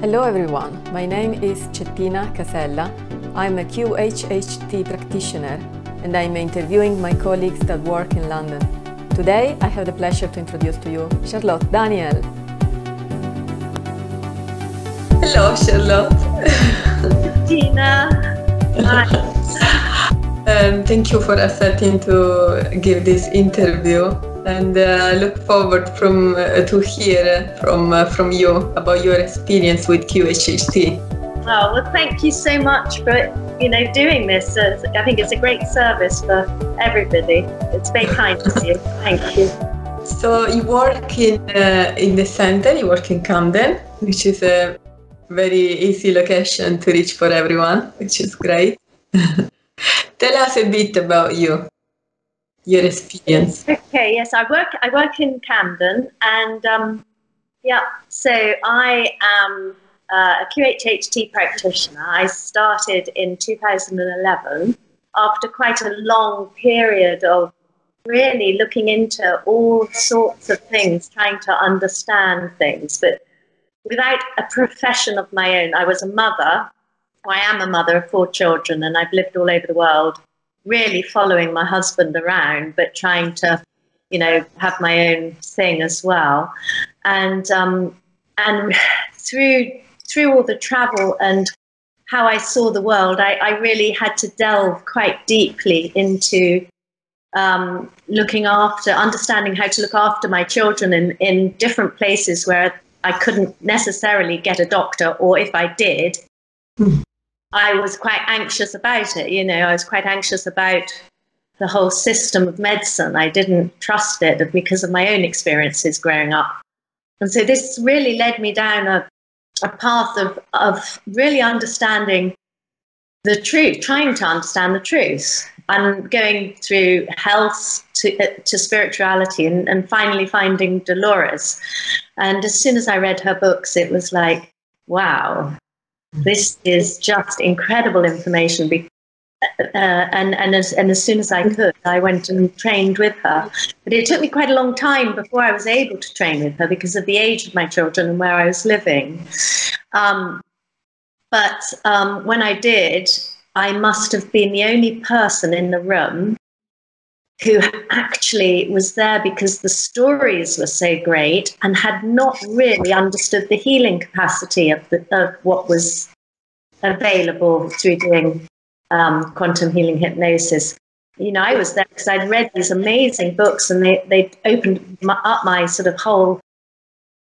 Hello everyone, my name is Cettina Casella. I'm a QHHT practitioner and I'm interviewing my colleagues that work in London. Today I have the pleasure to introduce to you Charlotte Daniel. Hello Charlotte. Cettina. Hi. Thank you for accepting to give this interview, and I look forward to hear from you about your experience with QHHT. Oh, well, thank you so much for doing this. I think it's a great service for everybody. It's very kind of you. Thank you. So you work in the center. You work in Camden, which is a very easy location to reach for everyone, which is great. Tell us a bit about you, your experience. Okay, yes, I work in Camden, and so I am a QHHT practitioner. I started in 2011 after quite a long period of really looking into all sorts of things, trying to understand things, but without a profession of my own. I was a mother. I am a mother of 4 children, and I've lived all over the world, really following my husband around, but trying to, have my own thing as well. And through all the travel and how I saw the world, I really had to delve quite deeply into understanding how to look after my children in different places where I couldn't necessarily get a doctor, or if I did, I was quite anxious about it. I was quite anxious about the whole system of medicine. I didn't trust it because of my own experiences growing up. And so this really led me down a path of really understanding the truth, trying to understand the truth, and going through health to spirituality, and finally finding Dolores. And as soon as I read her books, it was like, wow, this is just incredible information. And as soon as I could, I went and trained with her. But it took me quite a long time before I was able to train with her because of the age of my children and where I was living. But when I did, I must have been the only person in the room who actually was there because the stories were so great and had not really understood the healing capacity of what was available through doing quantum healing hypnosis. I was there because I'd read these amazing books, and they opened up my sort of whole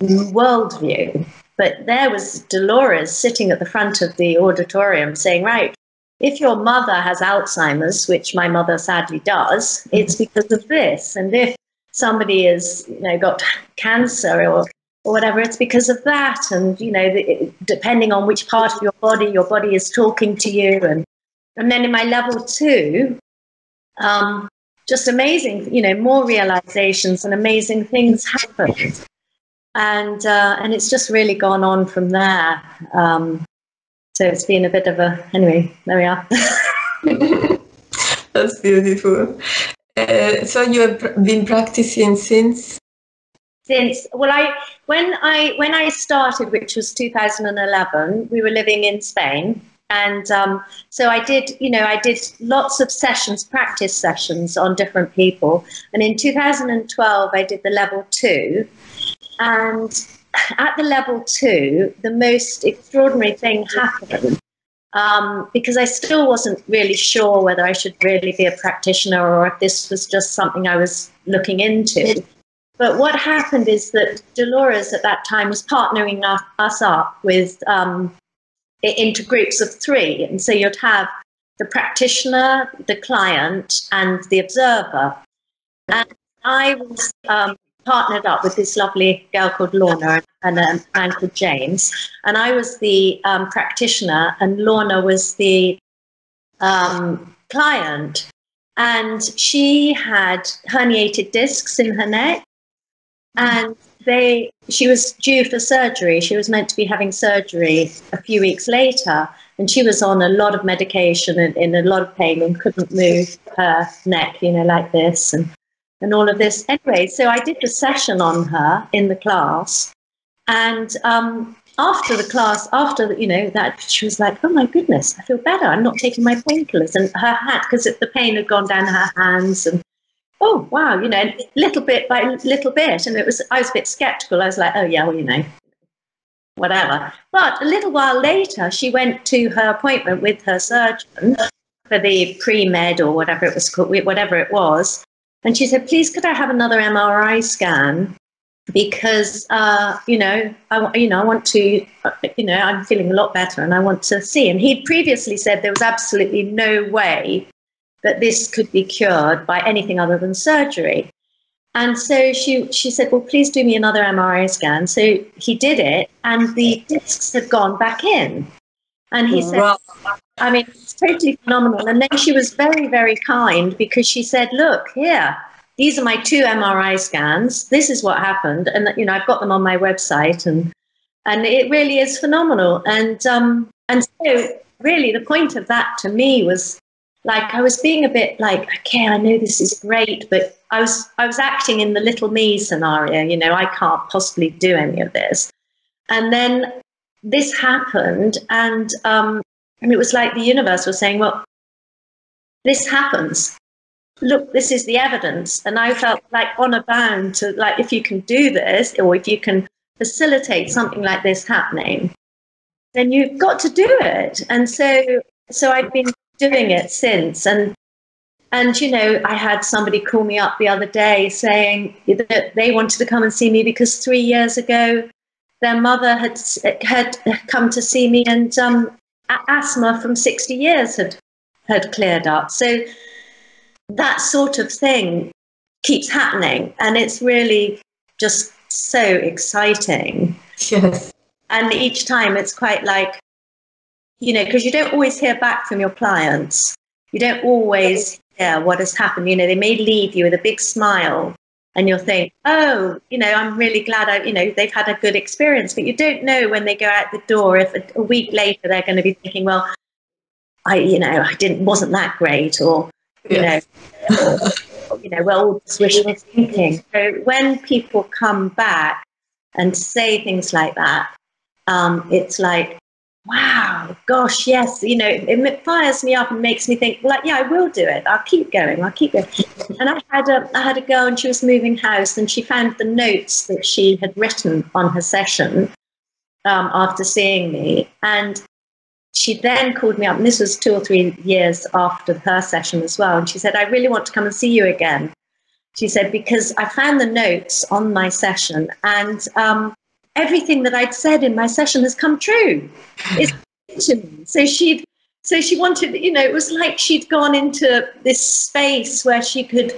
worldview. But there was Dolores sitting at the front of the auditorium saying, right, if your mother has Alzheimer's, which my mother sadly does, it's because of this. And if somebody has, got cancer or whatever, it's because of that. And, depending on which part of your body is talking to you. And then in my level 2, just amazing, more realizations and amazing things happened. And it's just really gone on from there. So it's been a bit of anyway, there we are. That's beautiful. So you have been practicing since? When I started, which was 2011, we were living in Spain. And so I did lots of practice sessions on different people. And in 2012, I did the level 2. And at the level 2, the most extraordinary thing happened, because I still wasn't really sure whether I should really be a practitioner or if this was just something I was looking into. But what happened is that Dolores at that time was partnering us up with into groups of 3. And so you'd have the practitioner, the client, and the observer. And I was partnered up with this lovely girl called Lorna and a man called James. And I was the practitioner, and Lorna was the client. And she had herniated discs in her neck. And she was due for surgery. She was meant to be having surgery a few weeks later. And she was on a lot of medication and in a lot of pain and couldn't move her neck, like this. And all of this. Anyway, so I did the session on her in the class, And after the class, after, you know, that, she was like, oh my goodness, I feel better. I'm not taking my painkillers. And her hand, because the pain had gone down her hands, and oh, wow, you know, little bit by little bit. And I was a bit skeptical. I was like, oh yeah, well, you know, whatever. But a little while later, she went to her appointment with her surgeon for the pre-med or whatever it was called, whatever it was. And she said, please, could I have another MRI scan? Because, you know, I want to, you know, I'm feeling a lot better and I want to see. And he'd previously said there was absolutely no way that this could be cured by anything other than surgery. And so she said, well, please do me another MRI scan. So he did it, and the discs had gone back in. And he said, Wow. I mean, it's totally phenomenal. And then she was very, very kind, because she said, look, here, these are my 2 MRI scans. This is what happened. And, you know, I've got them on my website, and it really is phenomenal. And so really the point of that to me was, like, I was being a bit like, okay, I know this is great, but I was acting in the little me scenario, you know, I can't possibly do any of this. And then this happened, and it was like the universe was saying, well, this happens. Look, this is the evidence. And I felt like honor bound to, like, if you can do this, or if you can facilitate something like this happening, then you've got to do it. And so I've been doing it since. And you know, I had somebody call me up the other day saying that they wanted to come and see me because 3 years ago their mother had come to see me, and asthma from 60 years had cleared up. So that sort of thing keeps happening, and it's really just so exciting. Yes. And each time it's quite like, you know, because you don't always hear back from your clients. You don't always hear what has happened. You know, they may leave you with a big smile, and you'll think, oh, you know, I'm really glad you know, they've had a good experience. But you don't know when they go out the door if a week later they're going to be thinking, well, wasn't that great, or, Yes. you know, well, just wishful thinking. So when people come back and say things like that, it's like, wow, gosh, yes, you know, it fires me up and makes me think, like, yeah, I will do it. I'll keep going. And I had a girl, and she was moving house, and she found the notes that she had written on her session after seeing me. And she then called me up, and this was 2 or 3 years after her session as well. And she said, I really want to come and see you again. She said, because I found the notes on my session, and everything that I'd said in my session has come true. It's to me. So she wanted, you know, it was like she'd gone into this space where she could,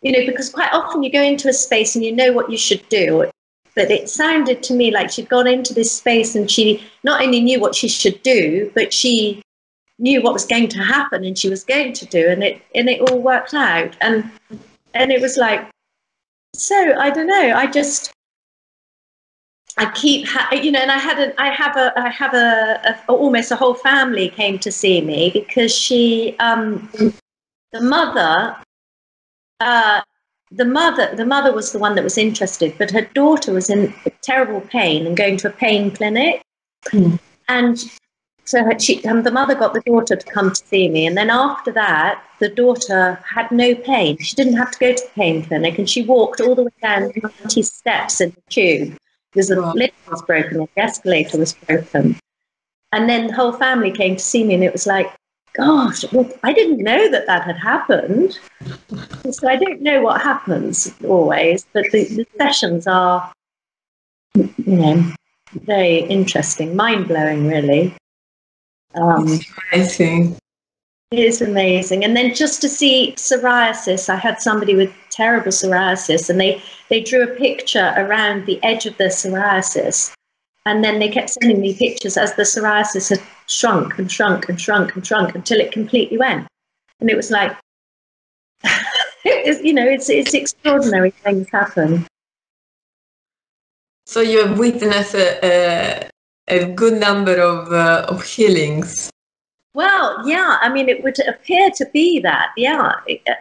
you know, because quite often you go into a space and you know what you should do. But it sounded to me like she'd gone into this space, and she not only knew what she should do, but she knew what was going to happen, and she was going to do, and it all worked out. And it was like, so I don't know, I keep, you know, and I have almost a whole family came to see me, because the mother was the one that was interested, but her daughter was in terrible pain and going to a pain clinic. And so the mother got the daughter to come to see me. And then after that, the daughter had no pain. She didn't have to go to the pain clinic, and she walked all the way down 90 steps in the tube, because the lift was broken, the escalator was broken. And then the whole family came to see me, and it was like, gosh, well, I didn't know that had happened. So I don't know what happens always, but the sessions are, you know, very interesting, mind-blowing, really. It's amazing. It is amazing. And then just to see psoriasis, I had somebody with terrible psoriasis, and they drew a picture around the edge of the psoriasis. And then they kept sending me pictures as the psoriasis had shrunk and shrunk and shrunk and shrunk until it completely went. And it was like, you know, it's extraordinary things happen. So you have witnessed a good number of healings. Well, yeah, I mean, it would appear to be that, yeah.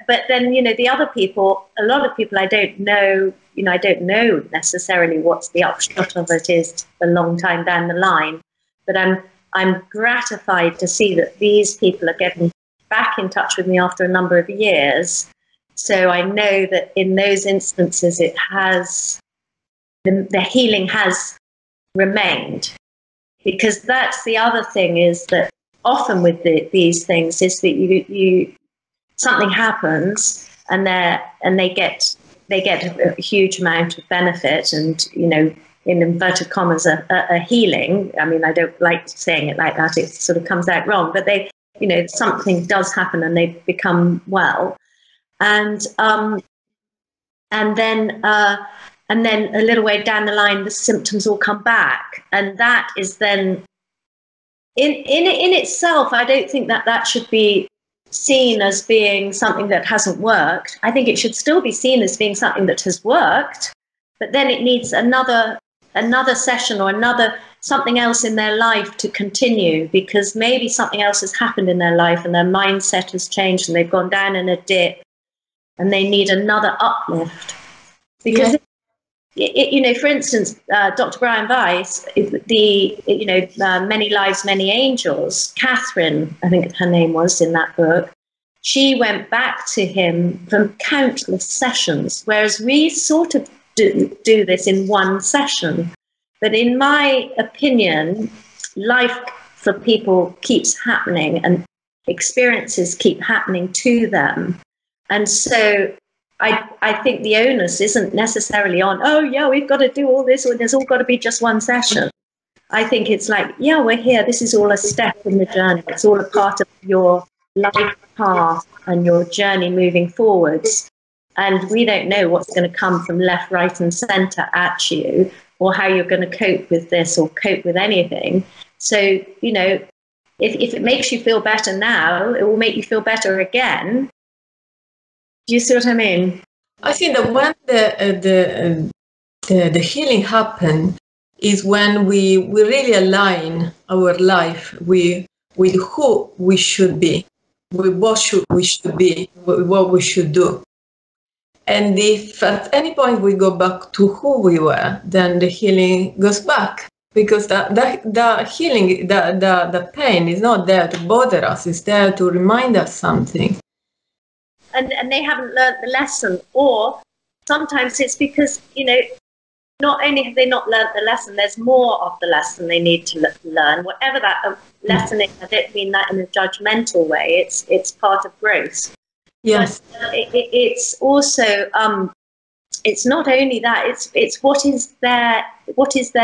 But then, the other people, a lot of people I don't know, I don't know necessarily what's the upshot of it is a long time down the line. But I'm gratified to see that these people are getting back in touch with me after a number of years. So I know that in those instances, it has, the healing has remained. Because that's the other thing, is that often with these things is that you something happens and they get a huge amount of benefit and, in inverted commas, a healing. I mean, I don't like saying it like that, it sort of comes out wrong, but they, something does happen and they become well. And then a little way down the line, the symptoms all come back. And that is then, in itself, I don't think that should be seen as being something that hasn't worked. I think it should still be seen as being something that has worked, but then it needs another session or something else in their life to continue, because maybe something else has happened in their life and their mindset has changed and they've gone down in a dip and they need another uplift. Because for instance, Dr. Brian Weiss, Many Lives, Many Angels, Catherine, I think her name was in that book, she went back to him from countless sessions, whereas we sort of do this in one session. But in my opinion, life for people keeps happening and experiences keep happening to them. And so I think the onus isn't necessarily on, oh, yeah, we've got to do all this, or there's all got to be just one session. I think it's like, yeah, we're here. This is all a step in the journey. It's all a part of your life path and your journey moving forwards. And we don't know what's going to come from left, right, and center at you, or how you're going to cope with this or cope with anything. So, if it makes you feel better now, it will make you feel better again. Do you see what I mean? I think that when the healing happens is when we really align our life with who we should be, with what we should be, with what we should do. And if at any point we go back to who we were, then the healing goes back. Because the healing, the pain is not there to bother us, it's there to remind us something. And they haven't learned the lesson, or sometimes it's because, not only have they not learned the lesson, there's more of the lesson they need to learn. Whatever that lesson is, I don't mean that in a judgmental way. It's part of growth. Yes. But it's also it's not only that. It's what is their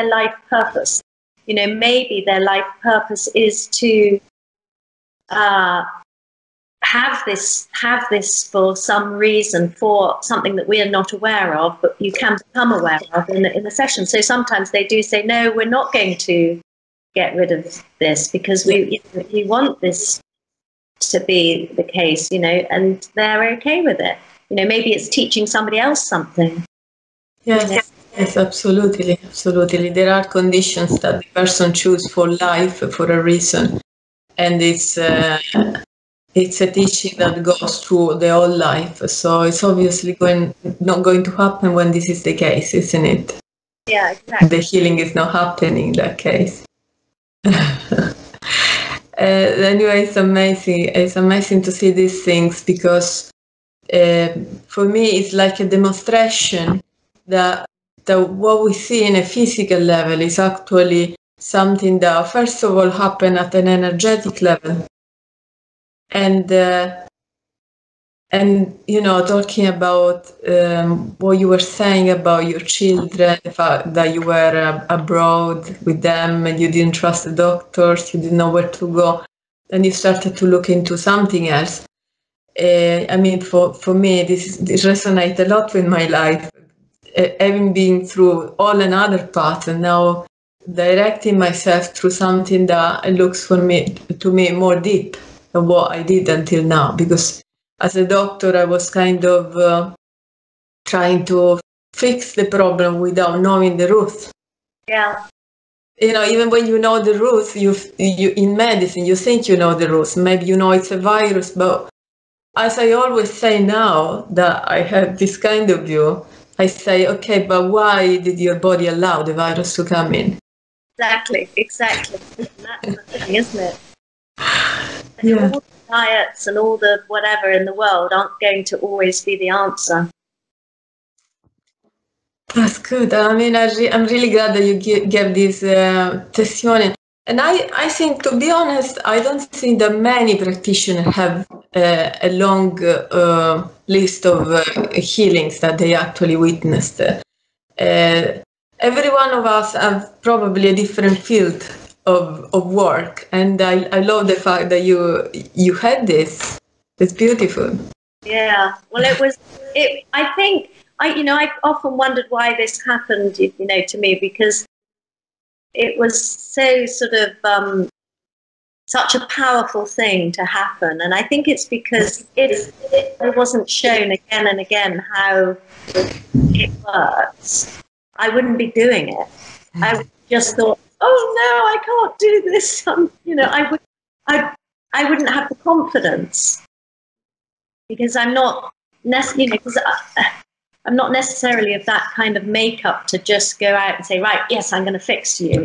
life purpose. Maybe their life purpose is to have this for some reason, for something that we are not aware of, but you can become aware of in the session. So sometimes they do say, no, we're not going to get rid of this because we want this to be the case, and they're okay with it. Maybe it's teaching somebody else something. Yes, yes, absolutely. There are conditions that the person chooses for life for a reason, and it's a teaching that goes through the whole life. So it's obviously not going to happen when this is the case, isn't it? Yeah, exactly. The healing is not happening in that case. Anyway, it's amazing. It's amazing to see these things because for me, it's like a demonstration that what we see in a physical level is actually something that, first of all, happened at an energetic level. And talking about what you were saying about your children, the fact that you were abroad with them and you didn't trust the doctors, you didn't know where to go, and you started to look into something else. For me, this resonates a lot with my life, having been through all another path and now directing myself through something that looks to me more deep than what I did until now. Because as a doctor, I was kind of trying to fix the problem without knowing the root. Yeah. you know, even when you know the rules, you in medicine, you think you know the rules. Maybe you know it's a virus, but as I always say now that I have this kind of view, I say, okay, but why did your body allow the virus to come in? Exactly. And that's the thing, isn't it? And Yeah. all the diets and all the whatever in the world aren't going to always be the answer. That's good. I mean, I'm really glad that you gave this testimonial. And I think, to be honest, I don't think that many practitioners have a long list of healings that they actually witnessed. Every one of us have probably a different field of work, and I love the fact that you had this. It's beautiful. Yeah. Well, I think I often wondered why this happened, to me, because it was so sort of such a powerful thing to happen. And I think it's because if it wasn't shown again and again how it works, I wouldn't be doing it. I just thought, oh no, I can't do this. I wouldn't have the confidence because I'm not I'm not necessarily of that kind of makeup to just go out and say, right, yes, I'm going to fix you.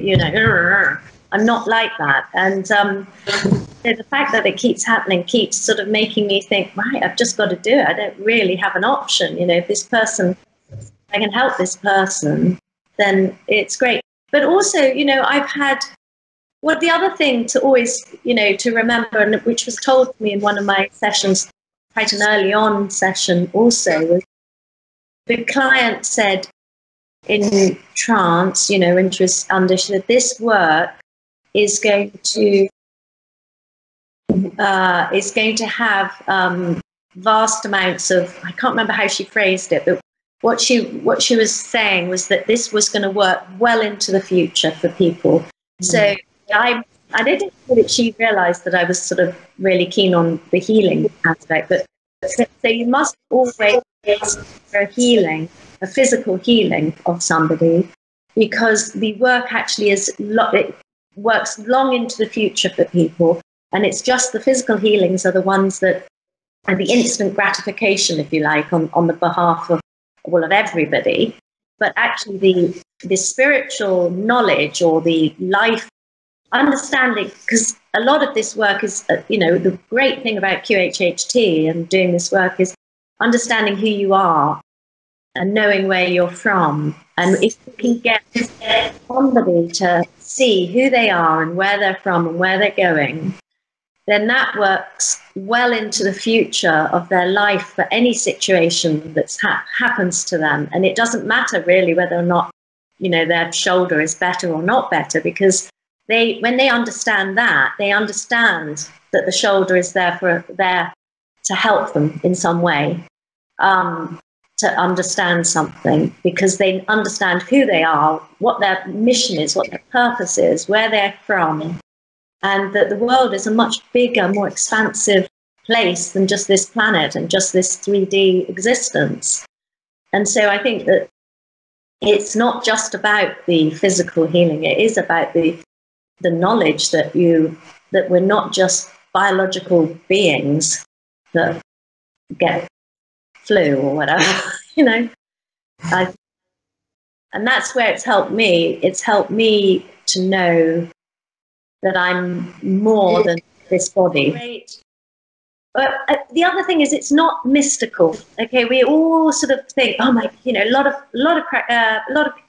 I'm not like that. And the fact that it keeps happening keeps sort of making me think, right, I've just got to do it. I don't really have an option. If this person, I can help this person, then it's great. But also, I've had, well, the other thing to always, to remember, and which was told to me in one of my sessions, quite an early on session also, was the client said in trance, when she was under, she said, this work is going to have vast amounts of, I can't remember how she phrased it, but what she was saying was that this was going to work well into the future for people. Mm-hmm. So I didn't think that she realized that I was sort of really keen on the healing aspect, but so you must always for a healing, a physical healing of somebody, because the work actually it works long into the future for people. And it's just the physical healings are the ones that are the instant gratification, if you like, on the behalf of everybody. But actually the spiritual knowledge or the life understanding, because a lot of this work is, the great thing about QHHT and doing this work is understanding who you are and knowing where you're from. And if you can get somebody to see who they are and where they're from and where they're going, then that works well into the future of their life for any situation that happens to them. And it doesn't matter really whether or not, their shoulder is better or not better, because when they understand that, they understand that the shoulder is there to help them in some way, to understand something, because they understand who they are, what their mission is, what their purpose is, where they're from, and that the world is a much bigger, more expansive place than just this planet and just this 3D existence. And so I think that it's not just about the physical healing, it is about the knowledge that we're not just biological beings that get flu or whatever, and that's where it's helped me. It's helped me to know that I'm more than this body. Great. But the other thing is, it's not mystical. Okay, we all sort of think, oh my, a lot of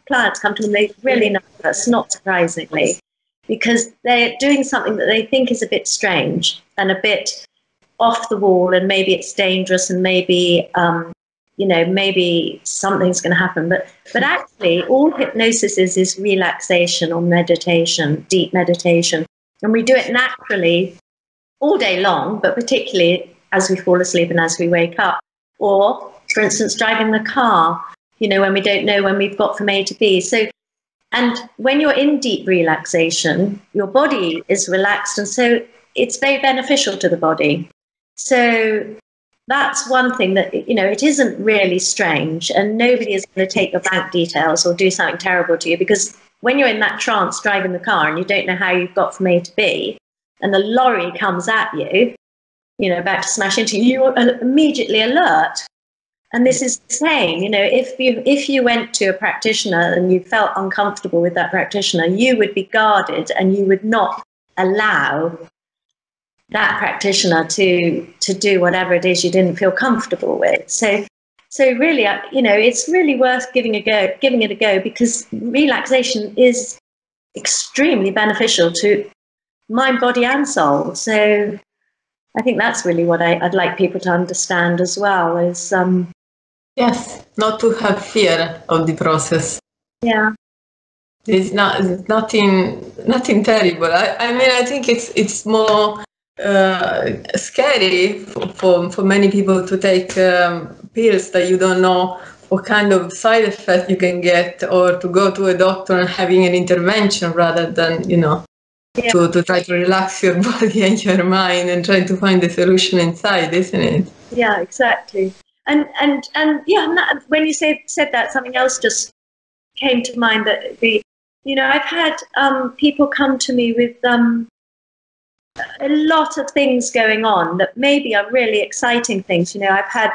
clients come to me, they really nervous, not surprisingly, because they're doing something that they think is a bit strange and a bit off the wall, and maybe it's dangerous, and maybe maybe something's going to happen. But actually, all hypnosis is relaxation or meditation, deep meditation, and we do it naturally all day long, but particularly as we fall asleep and as we wake up, or, for instance, driving the car. When we don't know when we've got from A to B. So. And when you're in deep relaxation, your body is relaxed, and so it's very beneficial to the body. So that's one thing that, it isn't really strange, and nobody is going to take your bank details or do something terrible to you, because when you're in that trance driving the car and you don't know how you've got from A to B, and the lorry comes at you, about to smash into you, you're immediately alert. And this is the same, if you went to a practitioner and you felt uncomfortable with that practitioner, you would be guarded and you would not allow that practitioner to do whatever it is you didn't feel comfortable with. So really, it's really worth giving it a go, because relaxation is extremely beneficial to mind, body, and soul. So I think that's really what I'd like people to understand as well, is yes, not to have fear of the process. Yeah. It's nothing terrible. I mean, I think it's more scary for many people to take pills that you don't know what kind of side effect you can get, or to go to a doctor and having an intervention rather than, to try to relax your body and your mind and try to find the solution inside, isn't it? Yeah, exactly. And when you said that, something else just came to mind, that I've had people come to me with a lot of things going on that maybe are really exciting things. I've had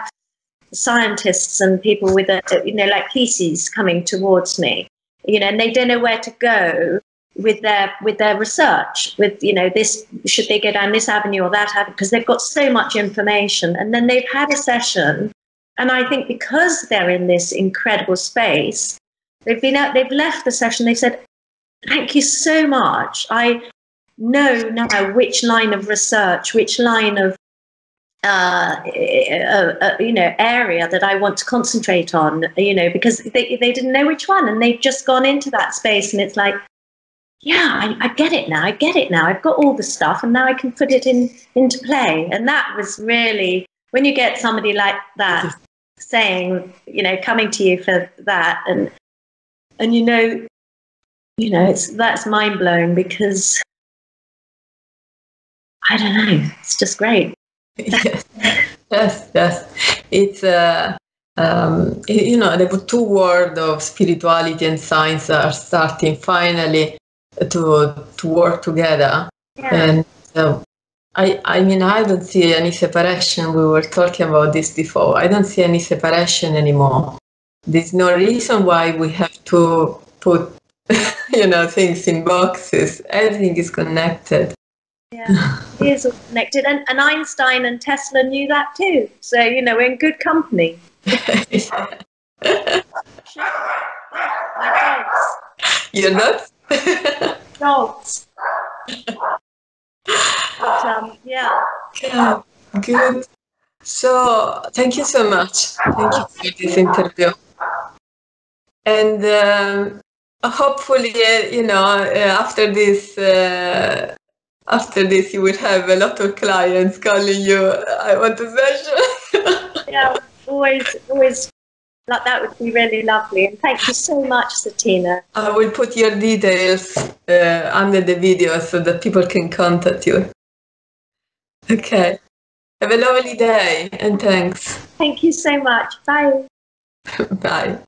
scientists and people with like PCs coming towards me, and they don't know where to go with their research, with this, should they go down this avenue or that avenue, because they've got so much information. And then they've had a session, and I think because they're in this incredible space, they've left the session, they said, thank you so much, I know now which line of research, which line of area that I want to concentrate on, because they didn't know which one, and they've just gone into that space, and it's like, yeah, I get it now. I've got all the stuff, and now I can put it into play. And that was really, when you get somebody like that saying, coming to you for that, and that's mind blowing, because I don't know, it's just great. Yes. It's the two worlds of spirituality and science are starting finally to work together. Yeah. And I mean, I don't see any separation. We were talking about this before. I don't see any separation anymore. There's no reason why we have to put things in boxes. Everything is connected. Yeah, it is all connected. And Einstein and Tesla knew that too. So, we're in good company. My dogs. Your dogs? Dogs. But, yeah. Good. So, thank you so much. Thank you for this interview. And hopefully, after this, you will have a lot of clients calling you, I want a session. Yeah, always, that would be really lovely. And thank you so much, Satina. I will put your details under the video so that people can contact you. Okay. Have a lovely day, and thanks. Thank you so much. Bye. Bye.